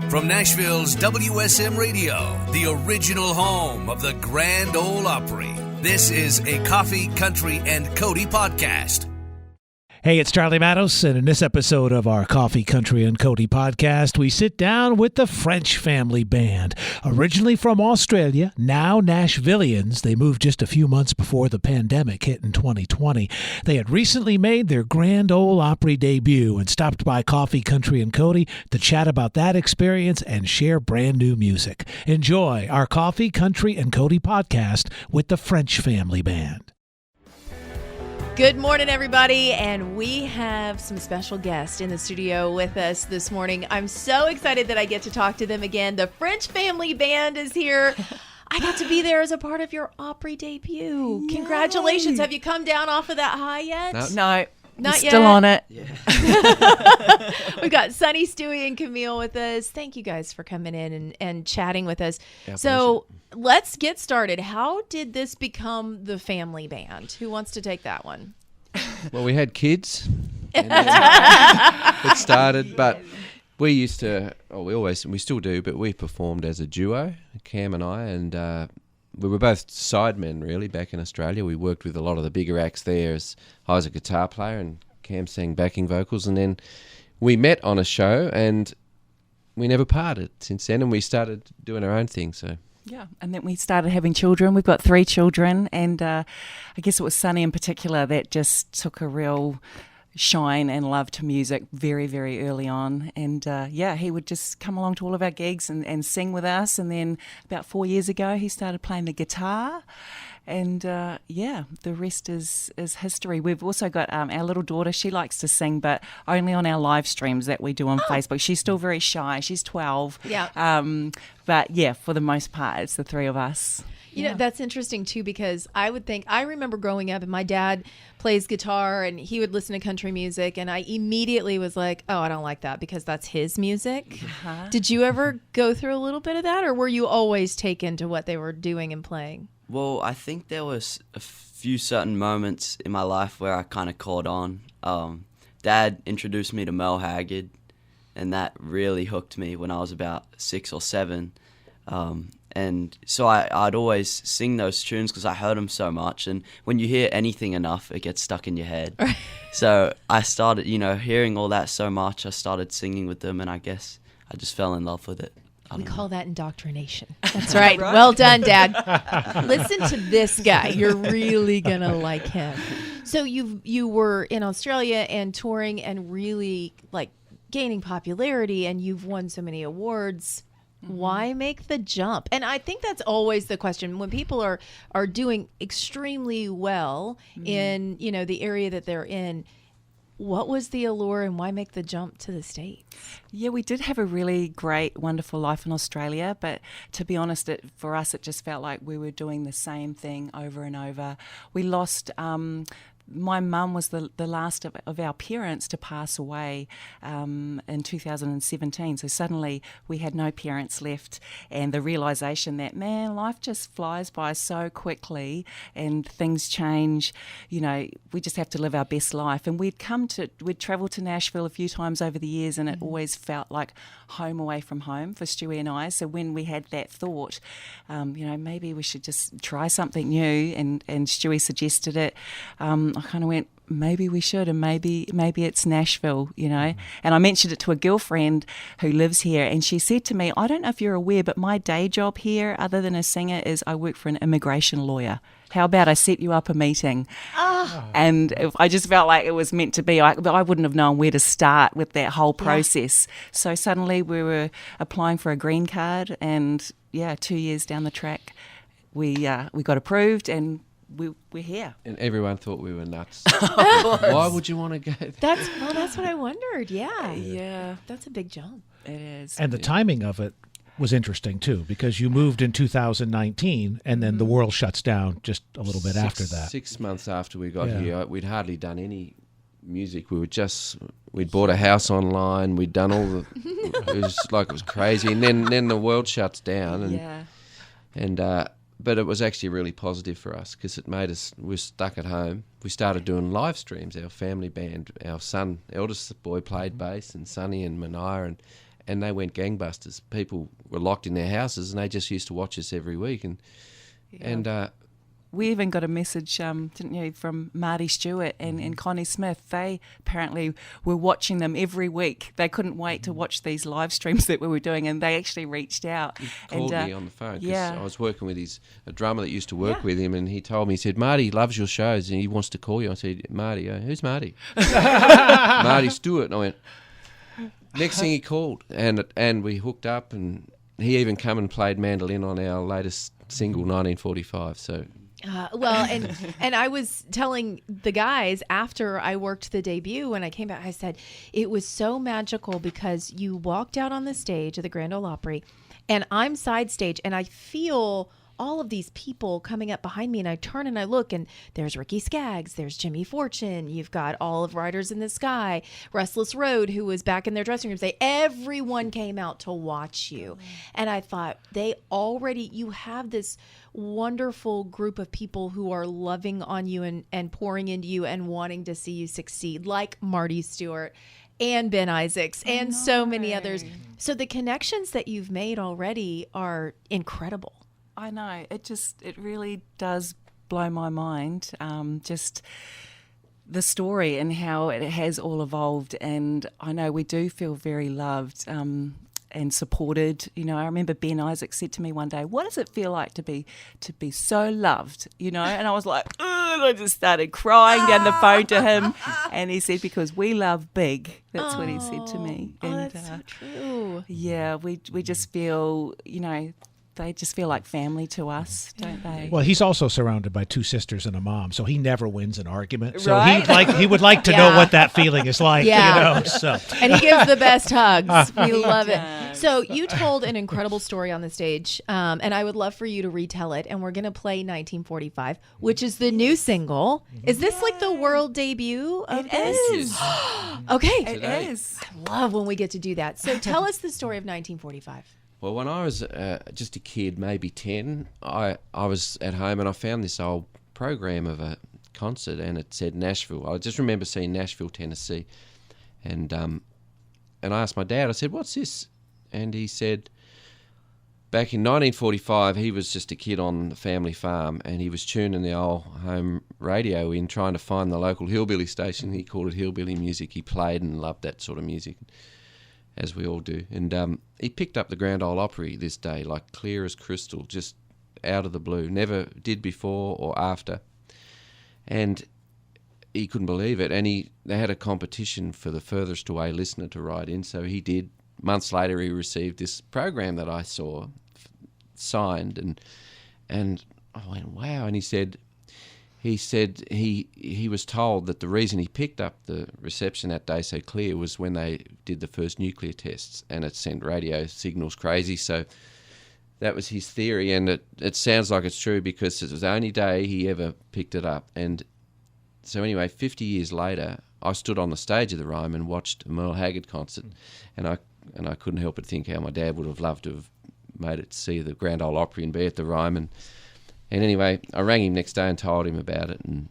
From Nashville's WSM Radio, the original home of the Grand Ole Opry, this is a Coffee, Country, and Cody podcast. Hey, it's Charlie Matos, and in this episode of our Coffee, Country, and Cody podcast, we sit down with the French Family Band. Originally from Australia, now Nashvillians, they moved just a few months before the pandemic hit in 2020. They had recently made their Grand Ole Opry debut and stopped by Coffee, Country, and Cody to chat about that experience and share brand new music. Enjoy our Coffee, Country, and Cody podcast with the French Family Band. Good morning, everybody, and we have some special guests in the studio with us this morning. I'm so excited that I get to talk to them again. The French Family Band is here. I got to be there as a part of your Opry debut. Yay. Congratulations. Have you come down off of that high yet? No. Not yet? Still on it. Yeah. We've got Sunny, Stewie, and Camille with us. Thank you guys for coming in and chatting with us. Yeah, so let's get started. How did this become the family band? Who wants to take that one? Well, we had kids. And it started, but we used to, we still do, but we performed as a duo, Cam and I, and we were both sidemen, really, back in Australia. We worked with a lot of the bigger acts there. As I was a guitar player and Cam sang backing vocals. And then we met on a show and we never parted since then. And we started doing our own thing. So yeah, and then we started having children. We've got 3 children. And I guess it was Sonny in particular that just took a real shine and love to music very, very early on. And he would just come along to all of our gigs and sing with us. And then about 4 years ago, he started playing the guitar. And the rest is history. We've also got our little daughter. She likes to sing, but only on our live streams that we do on Facebook. She's still very shy. She's 12. Yeah. But yeah, for the most part, it's the 3 of us. You know, that's interesting, too, because I remember growing up and my dad plays guitar and he would listen to country music. And I immediately was like, oh, I don't like that because that's his music. Uh-huh. Did you ever go through a little bit of that, or were you always taken to what they were doing and playing? Well, I think there was a few certain moments in my life where I kind of caught on. Dad introduced me to Mel Haggard, and that really hooked me when I was about 6 or 7. And so I'd always sing those tunes because I heard them so much. And when you hear anything enough, it gets stuck in your head. So I started, hearing all that so much, I started singing with them, and I guess I just fell in love with it. We call that indoctrination. That's right. Well done, Dad. Listen to this guy. You're really going to like him. So you were in Australia and touring and really gaining popularity, and you've won so many awards. Mm-hmm. Why make the jump? And I think that's always the question when people are doing extremely well in the area that they're in. What was the allure and why make the jump to the States? Yeah, we did have a really great, wonderful life in Australia, but to be honest, for us it just felt like we were doing the same thing over and over. We lost my mum was the last of our parents to pass away in 2017. So suddenly we had no parents left, and the realisation that, man, life just flies by so quickly and things change. We just have to live our best life. And we'd travelled to Nashville a few times over the years, and it always felt like home away from home for Stewie and I. So when we had that thought, maybe we should just try something new, and Stewie suggested it. I kind of went, maybe we should, and maybe it's Nashville, And I mentioned it to a girlfriend who lives here, and she said to me, I don't know if you're aware, but my day job here, other than a singer, is I work for an immigration lawyer. How about I set you up a meeting? And I just felt like it was meant to be. I wouldn't have known where to start with that whole process. Yeah. So suddenly we were applying for a green card, and 2 years down the track, we got approved, and we're here. And everyone thought we were nuts. Why would you want to go there? That's what I wondered. Yeah. That's a big jump. It is. And the timing of it was interesting too, because you moved in 2019 and then the world shuts down just a little bit after that. 6 months after we got here, we'd hardly done any music. We'd bought a house online. We'd done all the, it was crazy. And then the world shuts down. But it was actually really positive for us because it made us, we were stuck at home. We started doing live streams. Our family band, our son, eldest boy played bass, and Sonny and Mania, and they went gangbusters. People were locked in their houses, and they just used to watch us every week. And we even got a message, didn't you, from Marty Stewart and Connie Smith. They apparently were watching them every week. They couldn't wait to watch these live streams that we were doing, and they actually reached out. He called me on the phone because yeah. I was working with a drummer that used to work with him, and he told me, he said, Marty loves your shows and he wants to call you. I said, Marty, who's Marty? Marty Stewart. And I went, next thing he called, and we hooked up, and he even come and played mandolin on our latest single, 1945. So... well, and I was telling the guys after I worked the debut, when I came back, I said, it was so magical because you walked out on the stage of the Grand Ole Opry, and I'm side stage, and I feel all of these people coming up behind me, and I turn and I look, and there's Ricky Skaggs, there's Jimmy Fortune, you've got all of Riders in the Sky, Restless Road, who was back in their dressing rooms. Everyone came out to watch you. And I thought, you have this wonderful group of people who are loving on you and pouring into you and wanting to see you succeed, like Marty Stewart and Ben Isaacs and so many others. So the connections that you've made already are incredible. I know. It really does blow my mind, just the story and how it has all evolved. And I know we do feel very loved and supported. You know, I remember Ben Isaacs said to me one day, what does it feel like to be so loved? You know, and I was like, and I just started crying down the phone to him. And he said, because we love big. That's what he said to me. And, that's so true. Yeah, we just feel, you know, they just feel like family to us, don't they? Well, he's also surrounded by two sisters and a mom, so he never wins an argument. So right? he would like to know what that feeling is like, you know. So. And he gives the best hugs. We love it. So you told an incredible story on the stage, and I would love for you to retell it. And we're going to play 1945, which is the new single. Is this like the world debut of this? It is. Okay. It is. I love when we get to do that. So tell us the story of 1945. Well, when I was just a kid, maybe 10, I was at home and I found this old program of a concert, and it said Nashville. I just remember seeing Nashville, Tennessee, and I asked my dad, I said, what's this? And he said, back in 1945, he was just a kid on the family farm, and he was tuning the old home radio in, trying to find the local hillbilly station. He called it hillbilly music. He played and loved that sort of music, as we all do. And he picked up the Grand Ole Opry this day, like clear as crystal, just out of the blue. Never did before or after. And he couldn't believe it. And they had a competition for the furthest away listener to write in, so he did. Months later, he received this program that I saw signed, and I went, wow. And he said he was told that the reason he picked up the reception that day so clear was when they did the first nuclear tests, and it sent radio signals crazy. So that was his theory, and it sounds like it's true because it was the only day he ever picked it up. And so anyway, 50 years later, I stood on the stage of the Ryman and watched a Merle Haggard concert, and I couldn't help but think how my dad would have loved to have made it to see the Grand Ole Opry and be at the Ryman. And anyway, I rang him next day and told him about it, and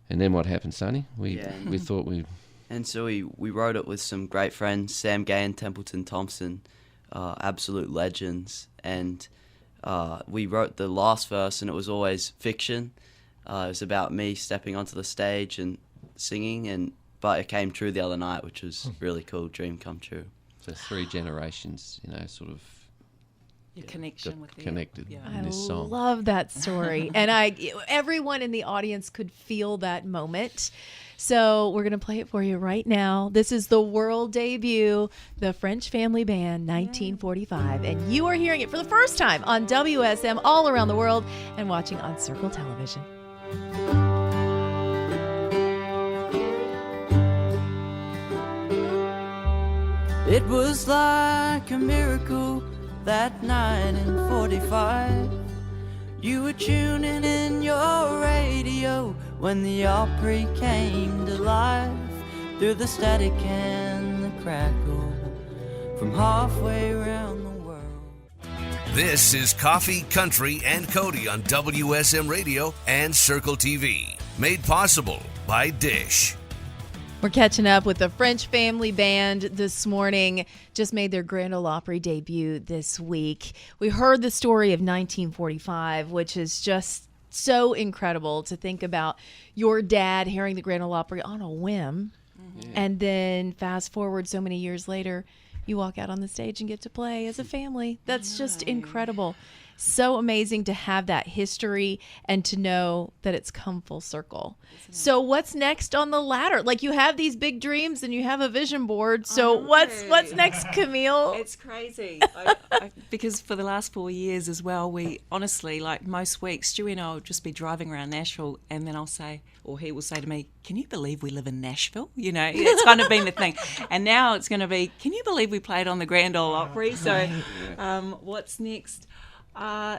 then what happened, Sonny? We thought we... And so we wrote it with some great friends, Sam Gay and Templeton Thompson, absolute legends. And we wrote the last verse, and it was always fiction. It was about me stepping onto the stage and singing, but it came true the other night, which was really cool, dream come true. So 3 generations, you know, sort of... Your connection with them. Connected in this song. I love that story. And everyone in the audience could feel that moment. So we're going to play it for you right now. This is the world debut, the French Family Band, 1945. And you are hearing it for the first time on WSM all around the world and watching on Circle Television. It was like a miracle that night in 45. You were tuning in your radio when the Opry came to life, through the static and the crackle from halfway around the world. This is Coffee, Country, and Cody on WSM Radio and Circle TV. Made possible by Dish. We're catching up with the French Family Band this morning. Just made their Grand Ole Opry debut this week. We heard the story of 1945, which is just so incredible to think about your dad hearing the Grand Ole Opry on a whim. Mm-hmm. And then fast forward so many years later, you walk out on the stage and get to play as a family. That's just incredible. So amazing to have that history and to know that it's come full circle. So what's next on the ladder? Like, you have these big dreams and you have a vision board. So what's next, Camille? It's crazy. Because for the last 4 years as well, we honestly, like most weeks, Stewie and I will just be driving around Nashville, and then I'll say, or he will say to me, "Can you believe we live in Nashville?" You know, it's kind of been the thing. And now it's going to be, "Can you believe we played on the Grand Ole Opry?" So what's next?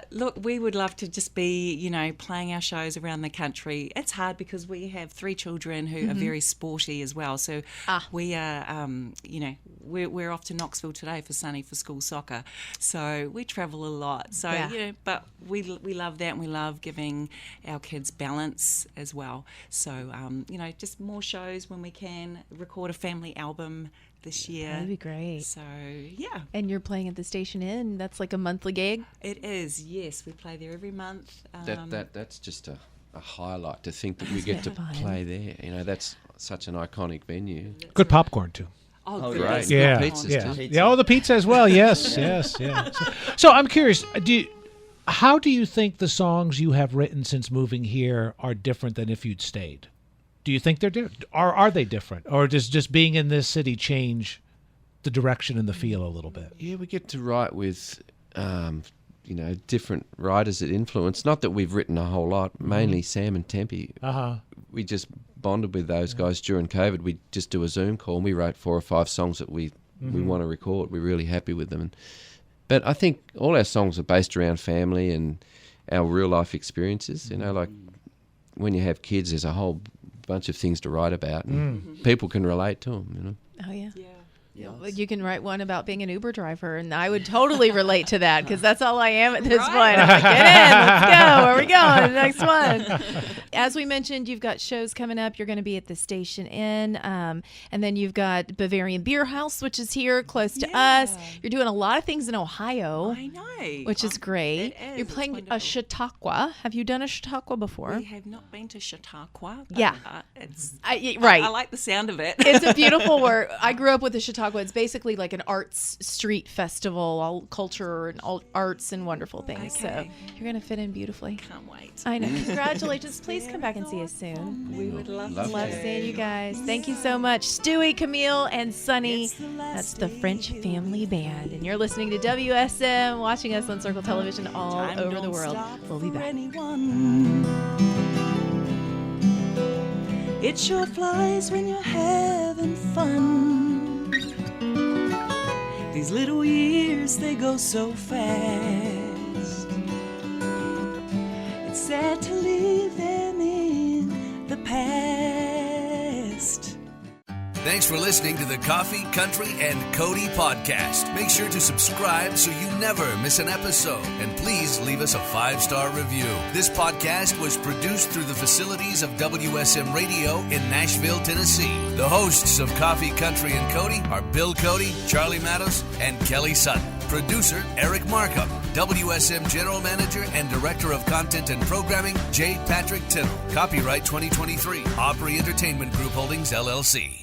Look, we would love to just be, you know, playing our shows around the country. It's hard because we have 3 children who are very sporty as well. So we are, you know, we're off to Knoxville today for Sunny for school soccer. So we travel a lot. So, you know, but we love that, and we love giving our kids balance as well. So, you know, just more shows when we can, record a family album this year. That'd be great. So, yeah. And you're playing at the Station Inn. That's like a monthly gig? It is, yes. We play there every month. That's just a highlight to think that we get to play there. You know, that's such an iconic venue. Good popcorn, too. Oh, great. Yeah. Pizzas too. Yeah, the pizza as well. Yes, yes, yeah. So I'm curious, how do you think the songs you have written since moving here are different than if you'd stayed? Do you think they're different? Are they different? Or does just being in this city change the direction and the feel a little bit? Yeah, we get to write with, you know, different writers that influence. Not that we've written a whole lot, mainly Sam and Tempe. We just bonded with those guys during COVID. We just do a Zoom call, and we wrote 4 or 5 songs that we want to record. We're really happy with them. But I think all our songs are based around family and our real-life experiences. You know, like when you have kids, there's a whole bunch of things to write about, and people can relate to them, you know. Oh, yeah. Yes. You can write one about being an Uber driver, and I would totally relate to that, because that's all I am at this point. I'm like, get in, let's go. Where are we going? Next one. As we mentioned, you've got shows coming up. You're going to be at the Station Inn, and then you've got Bavarian Beer House, which is here close to us. You're doing a lot of things in Ohio. I know. Which is great. You're playing a Chautauqua. Have you done a Chautauqua before? We have not been to Chautauqua. But, Yeah. I like the sound of it. It's a beautiful word. I grew up with the Chautauqua. It's basically like an arts street festival, all culture and all arts and wonderful things. Okay. So you're going to fit in beautifully. Can't wait. I know. Congratulations. Please come back and see us soon. We would love Love seeing you guys. Thank you so much. Stewie, Camille, and Sunny. That's the French Family Band. And you're listening to WSM, watching us on Circle Television all over the world. We'll be back. It sure flies when you're having fun. These little years, they go so fast. It's sad to leave them in the past. Thanks for listening to the Coffee, Country, and Cody podcast. Make sure to subscribe so you never miss an episode. And please leave us a 5-star review. This podcast was produced through the facilities of WSM Radio in Nashville, Tennessee. The hosts of Coffee, Country, and Cody are Bill Cody, Charlie Matos, and Kelly Sutton. Producer Eric Markham. WSM General Manager and Director of Content and Programming, J. Patrick Tittle. Copyright 2023. Opry Entertainment Group Holdings, LLC.